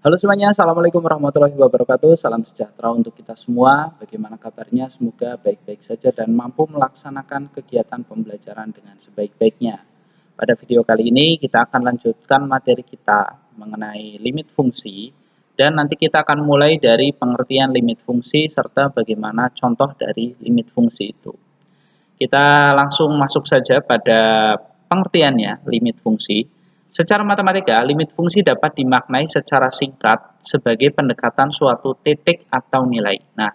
Halo semuanya, Assalamualaikum warahmatullahi wabarakatuh. Salam sejahtera untuk kita semua. Bagaimana kabarnya? Semoga baik-baik saja dan mampu melaksanakan kegiatan pembelajaran dengan sebaik-baiknya. Pada video kali ini kita akan lanjutkan materi kita mengenai limit fungsi. Dan nanti kita akan mulai dari pengertian limit fungsi serta bagaimana contoh dari limit fungsi itu. Kita langsung masuk saja pada pengertiannya limit fungsi. Secara matematika, limit fungsi dapat dimaknai secara singkat sebagai pendekatan suatu titik atau nilai. Nah,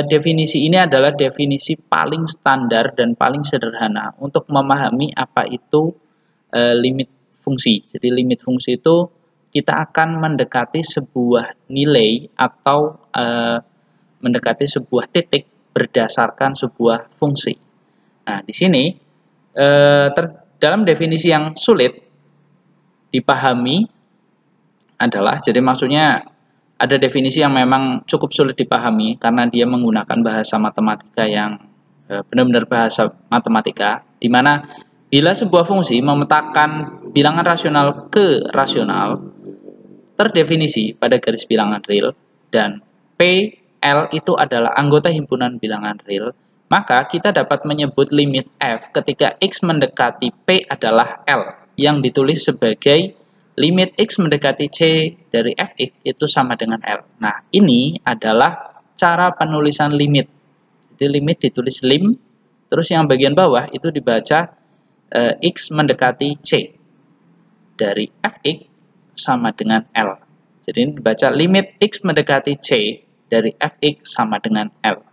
definisi ini adalah definisi paling standar dan paling sederhana untuk memahami apa itu limit fungsi. Jadi limit fungsi itu kita akan mendekati sebuah nilai atau mendekati sebuah titik berdasarkan sebuah fungsi. Nah, di sini dalam definisi yang sulit dipahami adalah, jadi maksudnya ada definisi yang memang cukup sulit dipahami karena dia menggunakan bahasa matematika yang benar-benar bahasa matematika, di mana bila sebuah fungsi memetakan bilangan rasional ke rasional terdefinisi pada garis bilangan real dan PL itu adalah anggota himpunan bilangan real, maka kita dapat menyebut limit f ketika x mendekati P adalah L yang ditulis sebagai limit x mendekati C dari fx itu sama dengan L. Nah, ini adalah cara penulisan limit. Jadi limit ditulis lim, terus yang bagian bawah itu dibaca x mendekati C dari fx sama dengan L. Jadi ini dibaca limit x mendekati C dari fx sama dengan L.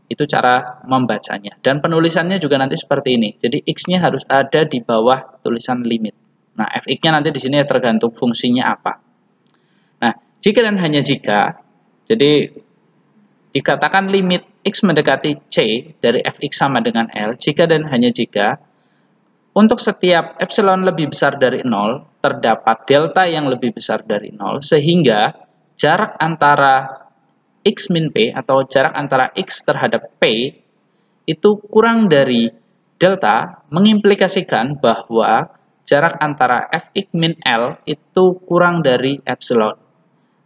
Itu cara membacanya. Dan penulisannya juga nanti seperti ini. Jadi x-nya harus ada di bawah tulisan limit. Nah, fx-nya nanti di sini tergantung fungsinya apa. Nah, jika dan hanya jika, jadi dikatakan limit x mendekati C dari fx sama dengan L, jika dan hanya jika untuk setiap epsilon lebih besar dari 0, terdapat delta yang lebih besar dari 0, sehingga jarak antara x min P atau jarak antara x terhadap P itu kurang dari delta, mengimplikasikan bahwa jarak antara fx min L itu kurang dari epsilon.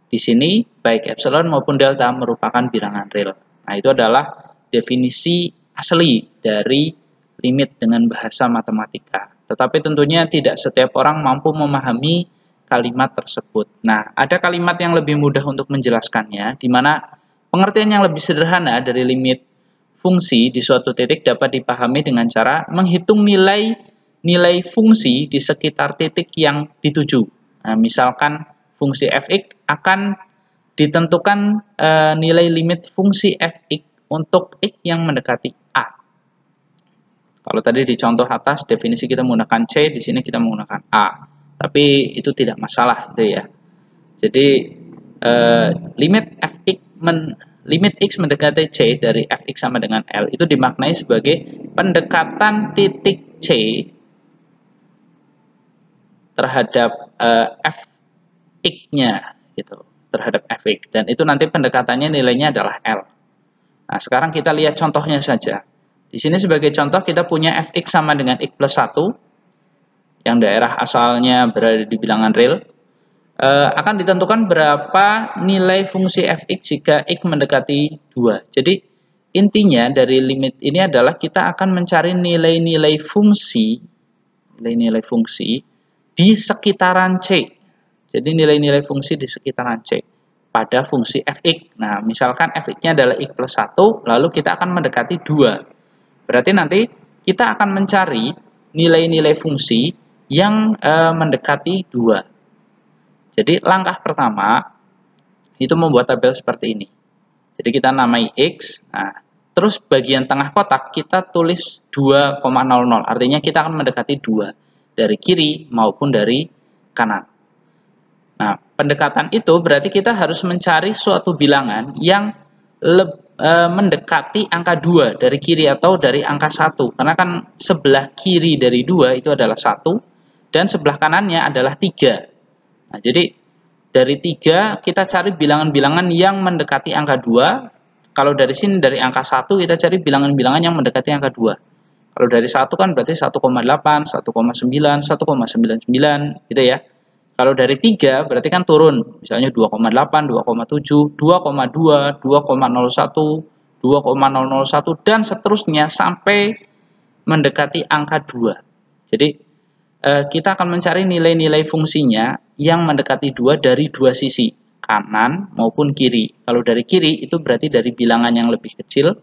Di sini baik epsilon maupun delta merupakan bilangan real. Nah, itu adalah definisi asli dari limit dengan bahasa matematika. Tetapi tentunya tidak setiap orang mampu memahami kalimat tersebut. Nah, ada kalimat yang lebih mudah untuk menjelaskannya, di mana pengertian yang lebih sederhana dari limit fungsi di suatu titik dapat dipahami dengan cara menghitung nilai fungsi di sekitar titik yang dituju. Nah, misalkan fungsi fx akan ditentukan nilai limit fungsi fx untuk x yang mendekati a. Kalau tadi di contoh atas definisi kita menggunakan c, di sini kita menggunakan a. Tapi itu tidak masalah gitu ya. Jadi limit x mendekati c dari fx sama dengan L itu dimaknai sebagai pendekatan titik c terhadap fx-nya gitu, terhadap fx, dan itu nanti pendekatannya nilainya adalah L. Nah, sekarang kita lihat contohnya saja. Di sini sebagai contoh kita punya fx sama dengan x plus 1 yang daerah asalnya berada di bilangan real. Akan ditentukan berapa nilai fungsi fx jika x mendekati 2. Jadi intinya dari limit ini adalah kita akan mencari nilai-nilai fungsi di sekitaran C. Jadi nilai-nilai fungsi di sekitaran C pada fungsi fx. Nah, misalkan fx-nya adalah x plus 1, lalu kita akan mendekati 2. Berarti nanti kita akan mencari nilai-nilai fungsi yang mendekati 2. Jadi langkah pertama itu membuat tabel seperti ini. Jadi kita namai x, nah, terus bagian tengah kotak kita tulis 2,00, artinya kita akan mendekati 2 dari kiri maupun dari kanan. Nah, pendekatan itu berarti kita harus mencari suatu bilangan yang mendekati angka 2 dari kiri atau dari angka 1. Karena kan sebelah kiri dari 2 itu adalah 1 dan sebelah kanannya adalah 3. Nah, jadi dari 3 kita cari bilangan-bilangan yang mendekati angka 2. Kalau dari sini dari angka 1 kita cari bilangan-bilangan yang mendekati angka 2. Kalau dari 1 kan berarti 1,8, 1,9, 1,99 gitu ya. Kalau dari 3 berarti kan turun. Misalnya 2,8, 2,7, 2,2, 2,01, 2,001 dan seterusnya sampai mendekati angka 2. Jadi kita akan mencari nilai-nilai fungsinya yang mendekati 2 dari dua sisi, kanan maupun kiri. Kalau dari kiri itu berarti dari bilangan yang lebih kecil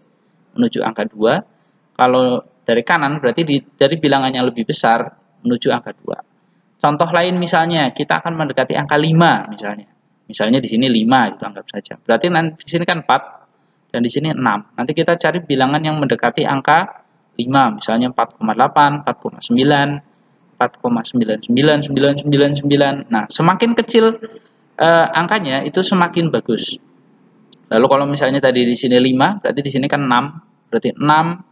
menuju angka 2. Kalau dari kanan berarti dari bilangan yang lebih besar menuju angka 2. Contoh lain misalnya, kita akan mendekati angka 5 misalnya. Misalnya di sini 5 gitu anggap saja. Berarti nanti di sini kan 4 dan di sini 6. Nanti kita cari bilangan yang mendekati angka 5, misalnya 4,8, 4,9, 4,999999. Nah, semakin kecil angkanya itu semakin bagus. Lalu kalau misalnya tadi di sini 5, berarti di sini kan 6. Berarti 6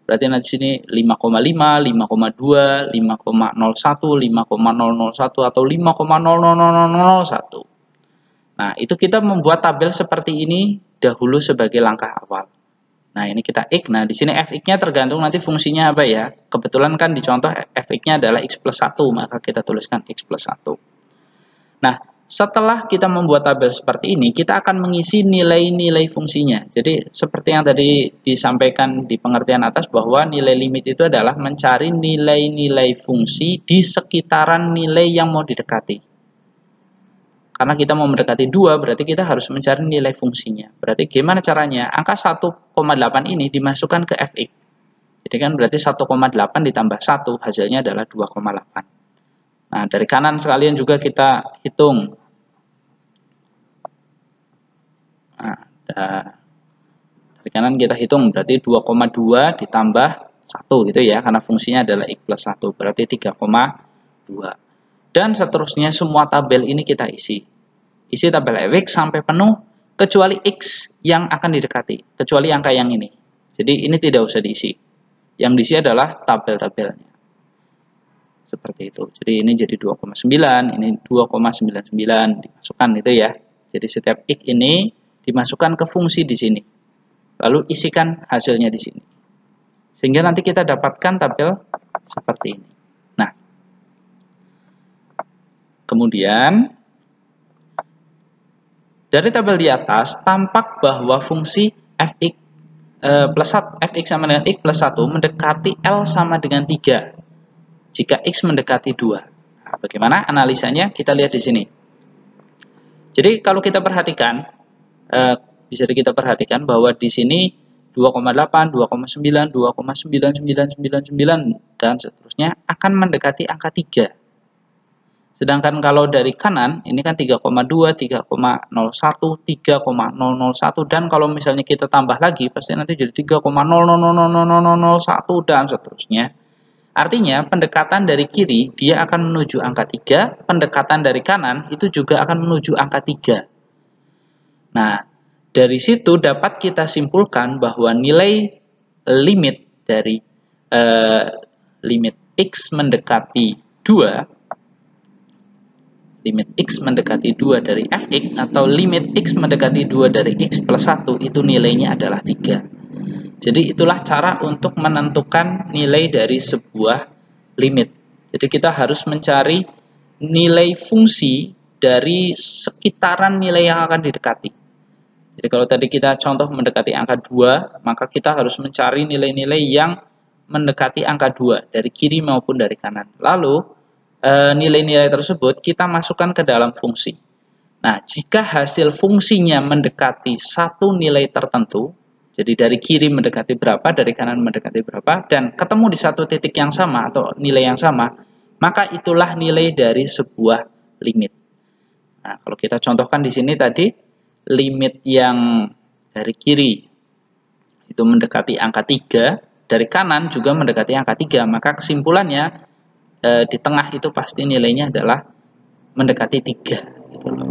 berarti nanti sini 5,5, 5,2, 5,01, 5,001 atau 5,00001. Nah, itu kita membuat tabel seperti ini dahulu sebagai langkah awal. Nah, ini kita X. Nah, di sini fx-nya tergantung nanti fungsinya apa ya. Kebetulan kan di contoh fx-nya adalah x plus 1, maka kita tuliskan x plus 1. Nah, setelah kita membuat tabel seperti ini, kita akan mengisi nilai-nilai fungsinya. Jadi, seperti yang tadi disampaikan di pengertian atas bahwa nilai limit itu adalah mencari nilai-nilai fungsi di sekitaran nilai yang mau didekati. Karena kita mau mendekati 2, berarti kita harus mencari nilai fungsinya. Berarti gimana caranya? Angka 1,8 ini dimasukkan ke fx. Jadi kan berarti 1,8 ditambah 1, hasilnya adalah 2,8. Nah, dari kanan sekalian juga kita hitung. Nah, dari kanan kita hitung, berarti 2,2 ditambah 1 gitu ya, karena fungsinya adalah x plus 1, berarti 3,2. Dan seterusnya semua tabel ini kita isi. Isi tabel fx sampai penuh, kecuali x yang akan didekati, kecuali angka yang ini. Jadi ini tidak usah diisi. Yang diisi adalah tabel-tabelnya. Seperti itu. Jadi ini jadi 2,9, ini 2,99 dimasukkan itu ya. Jadi setiap x ini dimasukkan ke fungsi di sini. Lalu isikan hasilnya di sini. Sehingga nanti kita dapatkan tabel seperti ini. Nah, kemudian dari tabel di atas tampak bahwa fungsi fx fx sama dengan x plus 1 mendekati L sama dengan 3. Jika X mendekati 2. Nah, bagaimana analisanya? Kita lihat di sini. Jadi kalau kita perhatikan, bisa kita perhatikan bahwa di sini 2,8, 2,9, 2,9999 dan seterusnya akan mendekati angka 3. Sedangkan kalau dari kanan, ini kan 3,2, 3,01, 3,001 dan kalau misalnya kita tambah lagi, pasti nanti jadi 3,0000001 dan seterusnya. Artinya, pendekatan dari kiri, dia akan menuju angka 3, pendekatan dari kanan, itu juga akan menuju angka 3. Nah, dari situ dapat kita simpulkan bahwa nilai limit dari limit X mendekati 2, limit X mendekati 2 dari fx, atau limit X mendekati 2 dari X plus 1, itu nilainya adalah 3. Jadi itulah cara untuk menentukan nilai dari sebuah limit. Jadi kita harus mencari nilai fungsi dari sekitaran nilai yang akan didekati. Jadi kalau tadi kita contoh mendekati angka 2, maka kita harus mencari nilai-nilai yang mendekati angka 2 dari kiri maupun dari kanan. Lalu nilai-nilai tersebut kita masukkan ke dalam fungsi. Nah, jika hasil fungsinya mendekati satu nilai tertentu, jadi dari kiri mendekati berapa, dari kanan mendekati berapa, dan ketemu di satu titik yang sama atau nilai yang sama, maka itulah nilai dari sebuah limit. Nah, kalau kita contohkan di sini tadi, limit yang dari kiri itu mendekati angka 3, dari kanan juga mendekati angka 3, maka kesimpulannya di tengah itu pasti nilainya adalah mendekati 3. Gitu loh.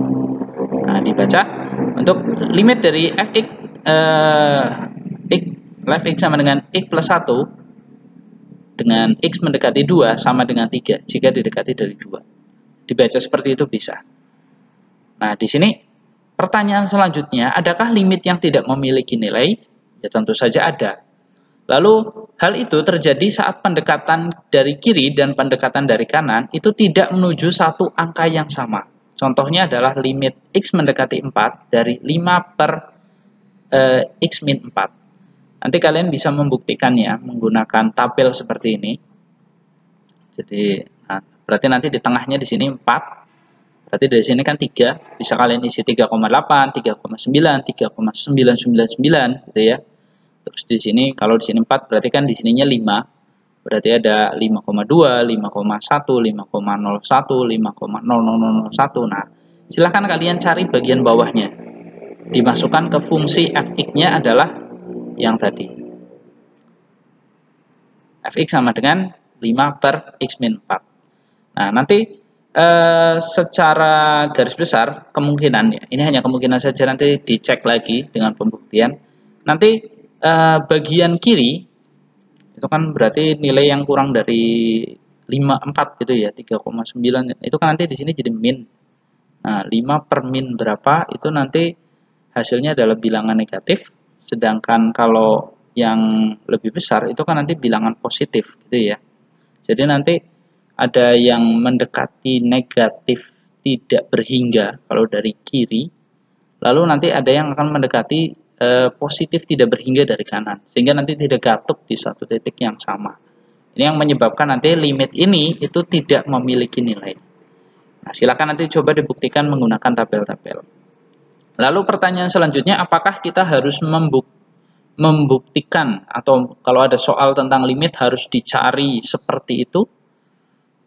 Nah, dibaca untuk limit dari fx fx sama dengan x plus 1 dengan x mendekati 2 sama dengan 3 jika didekati dari 2. Dibaca seperti itu bisa. Nah, di sini pertanyaan selanjutnya, adakah limit yang tidak memiliki nilai? Ya tentu saja ada. Lalu hal itu terjadi saat pendekatan dari kiri dan pendekatan dari kanan itu tidak menuju satu angka yang sama. Contohnya adalah limit X mendekati 4 dari 5 per X min 4. Nanti kalian bisa membuktikannya menggunakan tabel seperti ini. Jadi, berarti nanti di tengahnya di sini 4. Berarti dari sini kan 3. Bisa kalian isi 3,8, 3,9, 3,999 gitu ya. Terus di sini kalau di sini 4 berarti kan di sininya 5. Berarti ada 5,2, 5,1, 5,01, 5,0001. Nah, silahkan kalian cari bagian bawahnya. Dimasukkan ke fungsi fx-nya adalah yang tadi. Fx sama dengan 5 per x min 4. Nah, nanti secara garis besar kemungkinan, ya, ini hanya kemungkinan saja, nanti dicek lagi dengan pembuktian. Nanti bagian kiri itu kan berarti nilai yang kurang dari 54 gitu ya, 3,9 itu kan nanti di sini jadi min. Nah, 5 per min berapa itu nanti hasilnya adalah bilangan negatif, sedangkan kalau yang lebih besar itu kan nanti bilangan positif gitu ya. Jadi nanti ada yang mendekati negatif tidak berhingga kalau dari kiri, lalu nanti ada yang akan mendekati positif tidak berhingga dari kanan, sehingga nanti tidak gatup di satu titik yang sama. Ini yang menyebabkan nanti limit ini itu tidak memiliki nilai. Nah, silakan nanti coba dibuktikan menggunakan tabel-tabel. Lalu pertanyaan selanjutnya, apakah kita harus membuktikan atau kalau ada soal tentang limit harus dicari seperti itu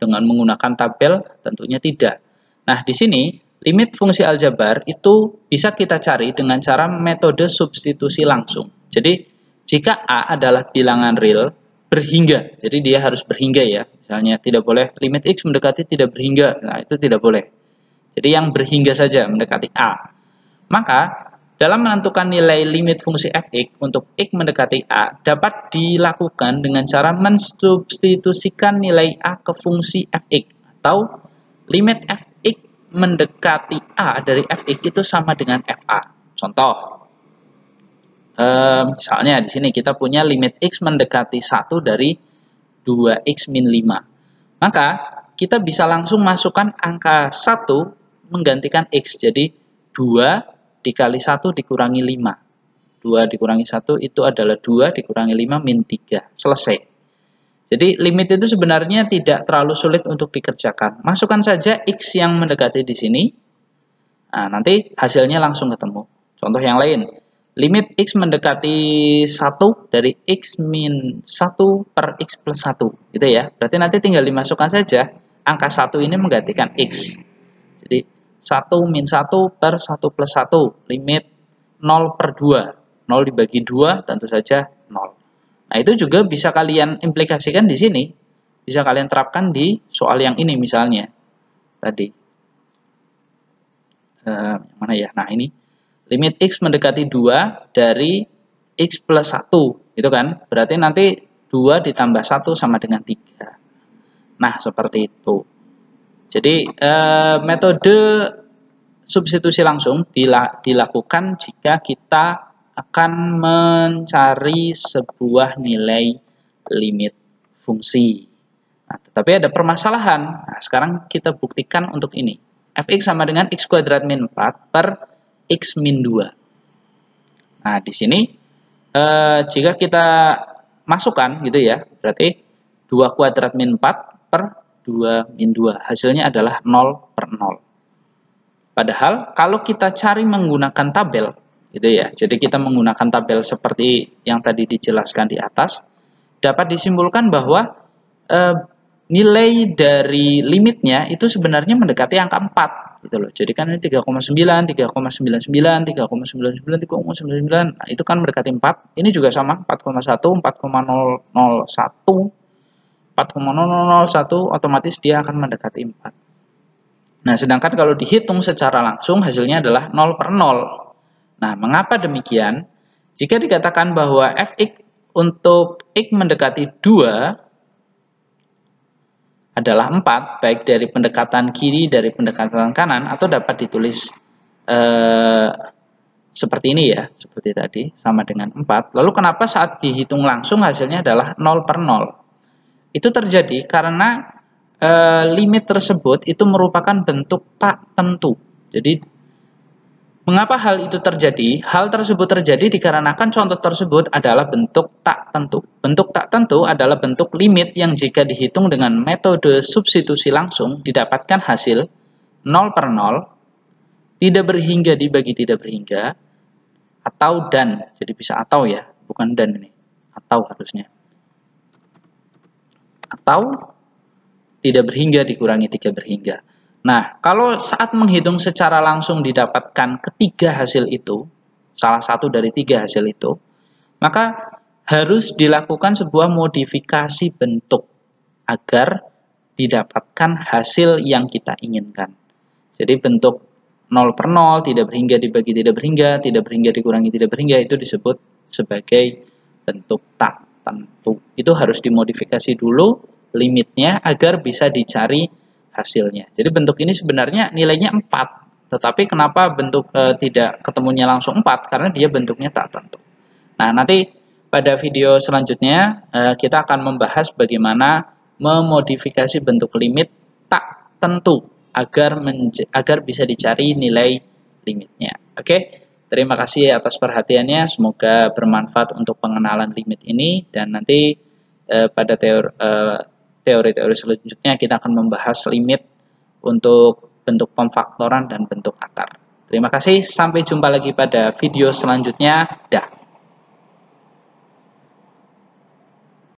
dengan menggunakan tabel? Tentunya tidak. Nah, di sini limit fungsi aljabar itu bisa kita cari dengan cara metode substitusi langsung. Jadi, jika A adalah bilangan real berhingga, jadi dia harus berhingga ya. Misalnya tidak boleh limit X mendekati tidak berhingga. Nah, itu tidak boleh. Jadi yang berhingga saja mendekati A. Maka dalam menentukan nilai limit fungsi fx untuk x mendekati a dapat dilakukan dengan cara mensubstitusikan nilai a ke fungsi fx, atau limit fx mendekati a dari fx itu sama dengan fa. Contoh, misalnya di sini kita punya limit x mendekati 1 dari 2x min 5. Maka kita bisa langsung masukkan angka 1 menggantikan x. Jadi 2 dikali 1 dikurangi 5. 2 dikurangi 1 itu adalah 2 dikurangi 5 min 3. Selesai. Jadi limit itu sebenarnya tidak terlalu sulit untuk dikerjakan. Masukkan saja x yang mendekati di sini. Nah, nanti hasilnya langsung ketemu. Contoh yang lain. Limit x mendekati 1 dari x min 1 per x plus 1. Gitu ya. Berarti nanti tinggal dimasukkan saja. Angka 1 ini menggantikan x. Jadi 1 min 1 per 1 plus 1, limit 0 per 2. 0 dibagi 2 tentu saja 0. Nah, itu juga bisa kalian implikasikan di sini. Bisa kalian terapkan di soal yang ini misalnya. Tadi. Mana ya? Nah, ini. Limit x mendekati 2 dari x plus 1. Itu kan? Berarti nanti 2 ditambah 1 sama dengan 3. Nah, seperti itu. Jadi metode substitusi langsung dilakukan jika kita akan mencari sebuah nilai limit fungsi. Nah, tetapi ada permasalahan. Nah, sekarang kita buktikan untuk ini. Fx sama dengan x kuadrat min 4 per x min 2. Nah, di sini jika kita masukkan gitu ya, berarti 2 kuadrat min 4 per 2 min 2. Hasilnya adalah 0 per 0. Padahal kalau kita cari menggunakan tabel, gitu ya. Jadi kita menggunakan tabel seperti yang tadi dijelaskan di atas, dapat disimpulkan bahwa nilai dari limitnya itu sebenarnya mendekati angka 4, gitu loh. Jadi kan ini 3,9, 3,99, 3,99, 3,99. Nah, itu kan mendekati 4. Ini juga sama, 4,1, 4,001. 4,001 otomatis dia akan mendekati 4. Nah, sedangkan kalau dihitung secara langsung hasilnya adalah 0 per 0. Nah, mengapa demikian? Jika dikatakan bahwa fx untuk x mendekati 2 adalah 4, baik dari pendekatan kiri dari pendekatan kanan, atau dapat ditulis seperti ini ya, seperti tadi, sama dengan 4. Lalu kenapa saat dihitung langsung hasilnya adalah 0 per 0? Itu terjadi karena limit tersebut itu merupakan bentuk tak tentu. Jadi, mengapa hal itu terjadi? Hal tersebut terjadi dikarenakan contoh tersebut adalah bentuk tak tentu. Bentuk tak tentu adalah bentuk limit yang jika dihitung dengan metode substitusi langsung didapatkan hasil 0 per 0, tidak berhingga dibagi tidak berhingga, atau dan. Jadi bisa atau ya, bukan dan ini. Atau harusnya. Atau tidak berhingga dikurangi 3 berhingga. Nah, kalau saat menghitung secara langsung didapatkan ketiga hasil itu, salah satu dari 3 hasil itu, maka harus dilakukan sebuah modifikasi bentuk agar didapatkan hasil yang kita inginkan. Jadi bentuk 0 per 0, tidak berhingga dibagi tidak berhingga dikurangi tidak berhingga, itu disebut sebagai bentuk tak tentu. Itu harus dimodifikasi dulu limitnya agar bisa dicari hasilnya. Jadi bentuk ini sebenarnya nilainya 4, tetapi kenapa bentuk tidak ketemunya langsung 4? Karena dia bentuknya tak tentu. Nah, nanti pada video selanjutnya kita akan membahas bagaimana memodifikasi bentuk limit tak tentu agar bisa dicari nilai limitnya. Oke, terima kasih atas perhatiannya. Semoga bermanfaat untuk pengenalan limit ini, dan nanti pada teori-teori selanjutnya kita akan membahas limit untuk bentuk pemfaktoran dan bentuk akar. Terima kasih, sampai jumpa lagi pada video selanjutnya. Dah.